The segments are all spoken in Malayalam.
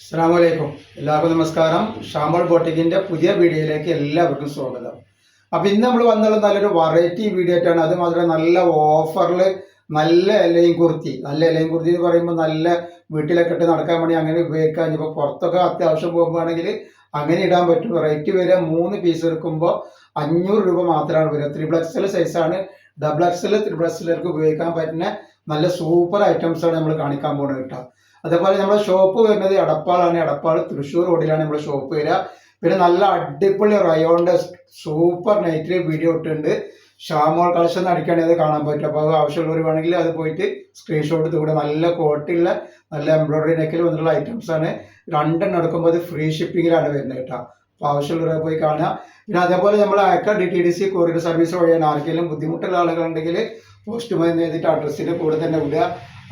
അസ്സലാമലൈക്കും. എല്ലാവർക്കും നമസ്കാരം. ഷാമോൾ ബോട്ടിക്കിന്റെ പുതിയ വീഡിയോയിലേക്ക് എല്ലാവർക്കും സ്വാഗതം. അപ്പൊ ഇന്ന് നമ്മൾ വന്നുള്ള നല്ലൊരു വെറൈറ്റി വീഡിയോ ആയിട്ടാണ്. അത് മാത്രമല്ല നല്ല ഓഫറിൽ നല്ല ഇലയും കുർത്തി എന്ന് പറയുമ്പോൾ നല്ല വീട്ടിലൊക്കെ ഇട്ട് നടക്കാൻ വേണ്ടി അങ്ങനെ ഉപയോഗിക്കാൻ. ഇപ്പോൾ പുറത്തൊക്കെ അത്യാവശ്യം പോകുമ്പോഴാണെങ്കിൽ അങ്ങനെ ഇടാൻ പറ്റും. റേറ്റ് വരിക 3 പീസ് എടുക്കുമ്പോൾ 500 രൂപ മാത്രമാണ് വരിക. 3XL സൈസാണ്. XXL 3XLർക്ക് ഉപയോഗിക്കാൻ പറ്റുന്ന നല്ല സൂപ്പർ ഐറ്റംസ് ആണ് നമ്മൾ കാണിക്കാൻ പോകുന്നത് കേട്ടോ. അതേപോലെ നമ്മുടെ ഷോപ്പ് വരുന്നത് എടപ്പാളാണ്. എടപ്പാൾ തൃശ്ശൂർ റോഡിലാണ് നമ്മുടെ ഷോപ്പ് വരിക. പിന്നെ നല്ല അടിപൊളി റയോണിന്റെ സൂപ്പർ നൈറ്റിൽ വീഡിയോ ഇട്ടുണ്ട്. ഷാമോൾ കളക്ഷൻ അടിക്കുകയാണെങ്കിൽ അത് കാണാൻ പറ്റും. അപ്പോൾ അത് ആവശ്യമുള്ളവർ വേണമെങ്കിൽ അത് പോയിട്ട് സ്ക്രീൻഷോട്ട് എടുത്തുകൂടെ. നല്ല ക്വാളിറ്റിയുള്ള നല്ല എംബ്രോയിഡറി നെക്കിൽ വന്നിട്ടുള്ള ഐറ്റംസ് ആണ്. 2 എടുക്കുമ്പോൾ അത് ഫ്രീ ഷിപ്പിങ്ങിലാണ് വരുന്നത് കേട്ടോ. അപ്പോൾ ആവശ്യമുള്ളവരെ പോയി കാണുക. പിന്നെ അതേപോലെ നമ്മൾ അയക്ക DTDC കൊറിയർ സർവീസ് വഴിയാണ്. ആർക്കെങ്കിലും ബുദ്ധിമുട്ടുള്ള ആളുകളുണ്ടെങ്കിൽ പോസ്റ്റ്മാൻ എഴുതിയിട്ട് അഡ്രസ്സിൻ്റെ കൂടെ തന്നെ വിടുക.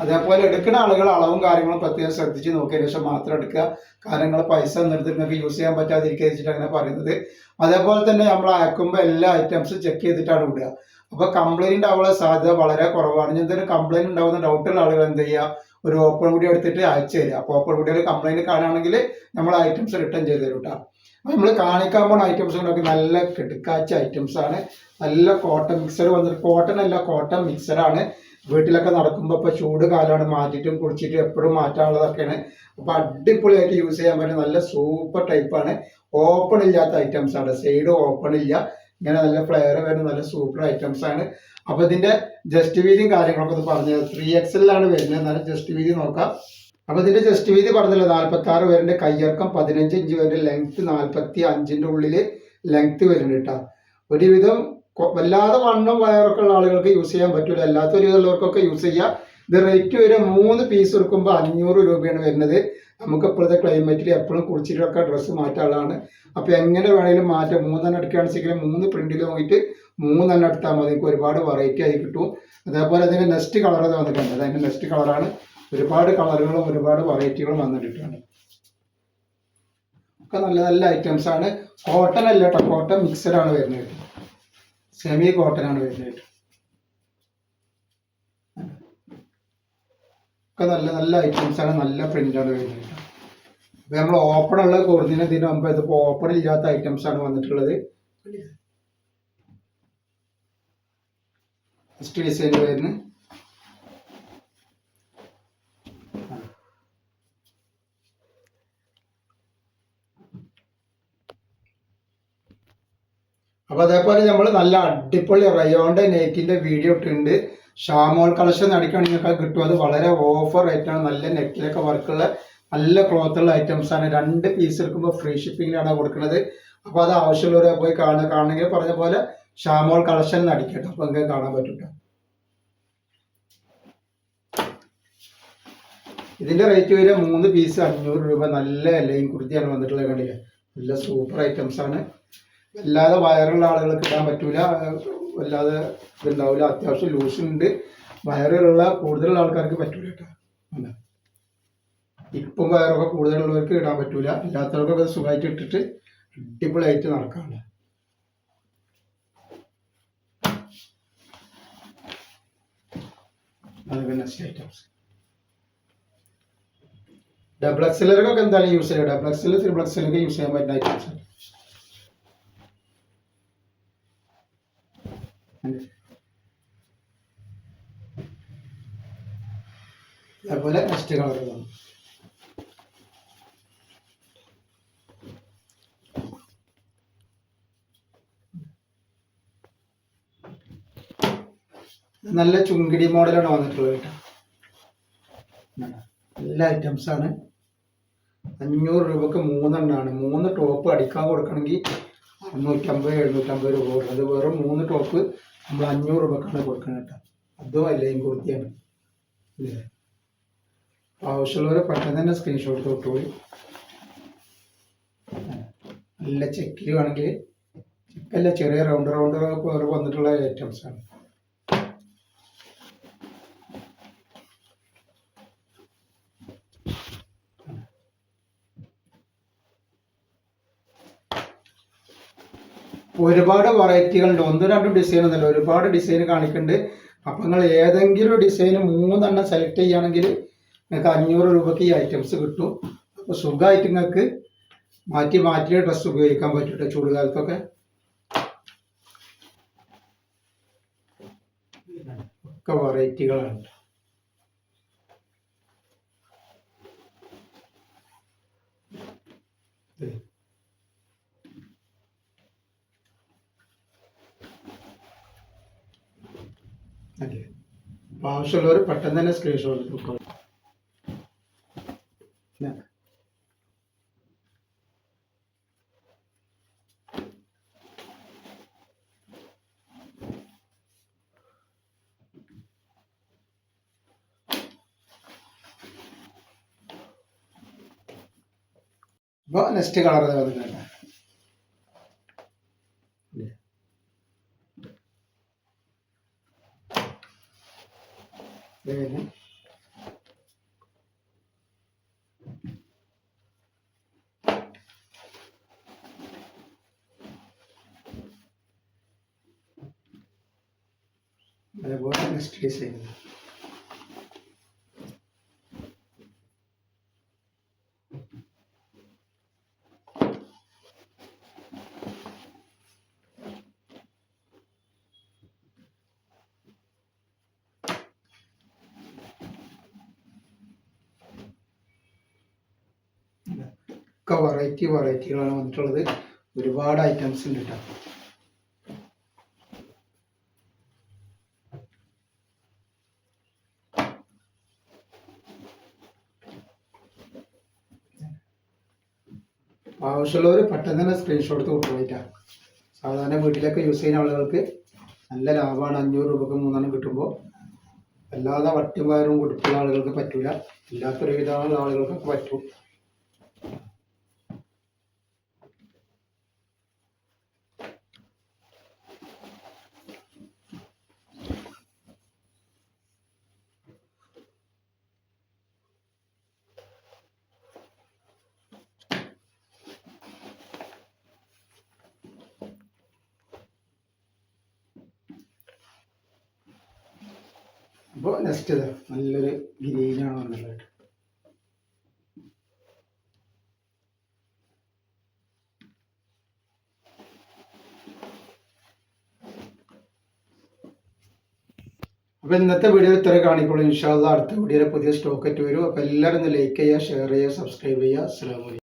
അതേപോലെ എടുക്കുന്ന ആളുകൾ അളവും കാര്യങ്ങളും പ്രത്യേകം ശ്രദ്ധിച്ച് നോക്കിയതിന് ശേഷം മാത്രം എടുക്കുക. കാര്യങ്ങൾ പൈസ നിർത്തി നിങ്ങൾക്ക് യൂസ് ചെയ്യാൻ പറ്റാതിരിക്കുക വെച്ചിട്ട് അങ്ങനെ പറയുന്നത്. അതേപോലെ തന്നെ നമ്മൾ അയക്കുമ്പോൾ എല്ലാ ഐറ്റംസും ചെക്ക് ചെയ്തിട്ടാണ് വിടുക. അപ്പോൾ കംപ്ലൈൻറ്റ് ആവാനുള്ള സാധ്യത വളരെ കുറവാണ്. ഇനി എന്തെങ്കിലും കംപ്ലൈൻറ്റ് ഉണ്ടാകുന്ന ഡൗട്ടുള്ള ആളുകൾ എന്ത് ചെയ്യുക, ഒരു ഓപ്പൺ വീഡിയോ എടുത്തിട്ട് അയച്ചു തരിക. അപ്പോൾ ഓപ്പൺ വീഡിയോയിൽ കംപ്ലൈൻറ്റ് കാണുകയാണെങ്കിൽ നമ്മൾ ഐറ്റംസ് റിട്ടേൺ ചെയ്ത് തരും കേട്ടോ. നമ്മൾ കാണിക്കാൻ പോകുന്ന ഐറ്റംസുകളൊക്കെ നല്ല കിടക്കാച്ച ഐറ്റംസ് ആണ്. നല്ല കോട്ടൺ മിക്സർ വന്നിട്ട്, കോട്ടൺ അല്ല കോട്ടൺ മിക്സറാണ്. വീട്ടിലൊക്കെ നടക്കുമ്പോൾ ഇപ്പോൾ ചൂട് കാലമാണ്, മാറ്റിയിട്ടും കുടിച്ചിട്ടും എപ്പോഴും മാറ്റാനുള്ളതൊക്കെയാണ്. അപ്പോൾ അടിപൊളിയായിട്ട് യൂസ് ചെയ്യാൻ പറ്റുന്ന നല്ല സൂപ്പർ ടൈപ്പാണ്. ഓപ്പൺ ഇല്ലാത്ത ഐറ്റംസ് ആണ്, സൈഡ് ഓപ്പൺ ഇല്ല. ഇങ്ങനെ നല്ല ഫ്ലെയർ വരുന്ന നല്ല സൂപ്പർ ഐറ്റംസ് ആണ്. അപ്പോൾ ഇതിൻ്റെ ജസ്റ്റ് വീതിയും കാര്യങ്ങളൊക്കെ ഒന്ന് പറഞ്ഞത് 3XL വരുന്നത്. എന്നാലും ജസ്റ്റ് വീതി നോക്കാം. അപ്പോൾ ഇതിൻ്റെ ജസ്റ്റ് വീതി പറഞ്ഞല്ലോ 46 വരുന്നുണ്ട്. കയ്യിറക്കം 15 ഇഞ്ച് വരുന്നുണ്ട്. ലെങ്ത്ത് 45-ൻ്റെ ഉള്ളിൽ ലെങ്ത്ത് വരുന്നുണ്ട് കേട്ടോ. ഒരുവിധം വല്ലാതെ വണ്ണം വയറൊക്കെ ഉള്ള ആളുകൾക്ക് യൂസ് ചെയ്യാൻ പറ്റില്ല. അല്ലാത്ത ഉള്ളവർക്കൊക്കെ യൂസ് ചെയ്യാം. ഇത് റേറ്റ് വരെ 3 പീസ് എടുക്കുമ്പോൾ 500 രൂപയാണ് വരുന്നത്. നമുക്ക് ഇപ്പോഴത്തെ ക്ലൈമറ്റിൽ എപ്പോഴും കുളിച്ചിട്ടൊക്കെ ഡ്രസ്സ് മാറ്റാനുള്ളതാണ്. അപ്പോൾ എങ്ങനെ വേണമെങ്കിലും മാറ്റാം. 3 എടുക്കുകയാണെങ്കിൽ 3 പ്രിന്റിൽ നോക്കിയിട്ട് 3 എടുത്താൽ മതി. നമുക്ക് ഒരുപാട് വെറൈറ്റി ആയി കിട്ടും. അതേപോലെ അതിൻ്റെ നെക്സ്റ്റ് കളർ വന്നിട്ടുണ്ട്. അതിൻ്റെ നെക്സ്റ്റ് കളറാണ്. ഒരുപാട് കളറുകളും ഒരുപാട് വെറൈറ്റികളും വന്നിട്ടുണ്ട്. ഒക്കെ നല്ല നല്ല ഐറ്റംസ് ആണ്. കോട്ടൺ അല്ല കേട്ടോ, കോട്ടൺ മിക്സഡ് ആണ് വരുന്നത്. സെമി കോട്ടൺ ആണ് വരുന്നത്. ഒക്കെ നല്ല നല്ല ഐറ്റംസ് ആണ്. നല്ല പ്രിന്റ് ആണ് വരുന്നത്. അപ്പോൾ നമ്മൾ ഓപ്പൺ ഉള്ള കൊടുക്കുന്നതിന് മുമ്പ് ഇതിപ്പോൾ ഓപ്പൺ ഇല്ലാത്ത ഐറ്റംസ് ആണ് വന്നിട്ടുള്ളത്. ഫസ്റ്റ് ഡിസൈൻ വരുന്നത് അപ്പോൾ അതേപോലെ നമ്മൾ നല്ല അടിപൊളി റയോണിൻ്റെ നെക്കിൻ്റെ വീഡിയോ ഇട്ടിട്ടുണ്ട്. ഷാമോൾ കളക്ഷൻ അടിക്കുകയാണെങ്കിൽ നിങ്ങൾക്ക് കിട്ടും. അത് വളരെ ഓഫർ റേറ്റാണ്. നല്ല നെക്കിലൊക്കെ വർക്കുള്ള നല്ല ക്ലോത്തുള്ള ഐറ്റംസ് ആണ്. 2 പീസ് എടുക്കുമ്പോൾ ഫ്രീ ഷിപ്പിങ്ങിലാണ് കൊടുക്കുന്നത്. അപ്പോൾ അത് ആവശ്യമുള്ളവരെ പോയി കാണണമെങ്കിൽ പറഞ്ഞ പോലെ ഷാമോൾ കളക്ഷൻ അടിക്കട്ടെ. അപ്പോൾ നിങ്ങൾക്ക് കാണാൻ പറ്റില്ല. ഇതിൻ്റെ റേറ്റ് വരെ 3 പീസ് 500 രൂപ. നല്ല ലൈൻ കുർത്തിയാണ് വന്നിട്ടുള്ളത്. കണ്ടില്ലേ, നല്ല സൂപ്പർ ഐറ്റംസ് ആണ്. വല്ലാതെ വയറുള്ള ആളുകൾക്ക് ഇടാൻ പറ്റൂല, വല്ലാതെ ഇതുണ്ടാവില്ല. അത്യാവശ്യം ലൂസുണ്ട്. വയറുള്ള കൂടുതലുള്ള ആൾക്കാർക്ക് പറ്റൂല കേട്ടോ. ഇപ്പം വയറൊക്കെ കൂടുതലുള്ളവർക്ക് ഇടാൻ പറ്റൂല. ഇല്ലാത്തവർക്കൊക്കെ സുഖമായിട്ട് ഇട്ടിട്ട് അടിപൊളിയായിട്ട് നടക്കാണ്. അതൊക്കെ നെക്സ്റ്റ് ഐറ്റംസ്. XXLർക്കൊക്കെ എന്തായാലും യൂസ് ചെയ്യാം. XXL 3XLക്ക് യൂസ് ചെയ്യാൻ പറ്റുന്ന ഐറ്റംസ് ആണ്. അതേപോലെ നെക്സ്റ്റ് കളർ നല്ല ചുങ്കിടി മോഡലാണ് വന്നിട്ടുള്ളത് കേട്ടോ. നല്ല ഐറ്റംസ് ആണ്. 500 രൂപക്ക് 3 എണ്ണമാണ്. 3 ടോപ്പ് അടിക്കാൻ കൊടുക്കണമെങ്കിൽ 650-750 രൂപ കൊടുക്കും. അത് വെറും 3 ടോപ്പ് നമ്മൾ 500 രൂപക്കാണ് കൊടുക്കുന്നത് കേട്ടോ. അതും ലൈൻ കുർത്തിയാണ്. ഇല്ലേ, ആവശ്യമുള്ളവരെ പെട്ടെന്ന് തന്നെ സ്ക്രീൻഷോട്ട് തൊട്ടുപോയി. നല്ല ചെക്കിൽ വേണമെങ്കിൽ, ചെക്കല്ല ചെറിയ റൗണ്ട് വന്നിട്ടുള്ള ഐറ്റംസ് ആണ്. ഒരുപാട് വെറൈറ്റികളുണ്ട്. 1-2 ഡിസൈൻ ഒന്നുമില്ല, ഒരുപാട് ഡിസൈൻ കാണിക്കുന്നുണ്ട്. അപ്പം നിങ്ങൾ ഏതെങ്കിലും ഡിസൈൻ 3 സെലക്ട് ചെയ്യുകയാണെങ്കിൽ നിങ്ങൾക്ക് 500 രൂപയ്ക്ക് ഈ ഐറ്റംസ് കിട്ടും. സുഖമായിട്ട് നിങ്ങൾക്ക് മാറ്റിയ ഡ്രസ്സ് ഉപയോഗിക്കാൻ പറ്റട്ടെ ചൂടുകാലത്തൊക്കെ. ഒക്കെ വെറൈറ്റികളാണ്. അല്ലേ, അപ്പോൾ ആവശ്യമുള്ളവർ പെട്ടെന്ന് തന്നെ സ്ക്രീൻഷോട്ട് എടുക്കും. അപ്പോൾ നെക്സ്റ്റ് കളർ വന്നിട്ടുണ്ട്. അതേപോലെ നെക്സ്റ്റ് ഡിസൈൻ ഒക്കെ വെറൈറ്റികളാണ് വന്നിട്ടുള്ളത്. ഒരുപാട് ഐറ്റംസ് ഉണ്ട് കേട്ടോ. ആവശ്യമുള്ളവർ പെട്ടെന്ന് തന്നെ സ്ക്രീൻഷോട്ട് എടുത്ത് കൊണ്ടുപോയിട്ടാണ്. സാധാരണ വീട്ടിലൊക്കെ യൂസ് ചെയ്യുന്ന ആളുകൾക്ക് നല്ല ലാഭമാണ്. 500 രൂപക്ക് 3 കിട്ടുമ്പോൾ അല്ലാതെ വട്ടിയും വയറും കൊടുക്കുന്ന ആളുകൾക്ക് പറ്റൂല. ഇല്ലാത്തൊരുവിധ ആളുകൾക്കൊക്കെ പറ്റും. അപ്പോൾ നെക്സ്റ്റ് ഇത് നല്ലൊരു ഗ്രീനാണ് വന്നിട്ടുള്ളത്. അപ്പോൾ ഇന്നത്തെ വീഡിയോ ഇത്ര കാണിക്കുള്ളൂ. ഇൻഷാ അല്ലാഹ് അടുത്ത വീഡിയോയിൽ പുതിയ സ്റ്റോക്ക് ആയിട്ട് വരും. അപ്പോൾ എല്ലാവരും ഒന്ന് ലൈക്ക് ചെയ്യുക, ഷെയർ ചെയ്യുക, സബ്സ്ക്രൈബ് ചെയ്യുക. അസ്സലാമു അലൈക്കും.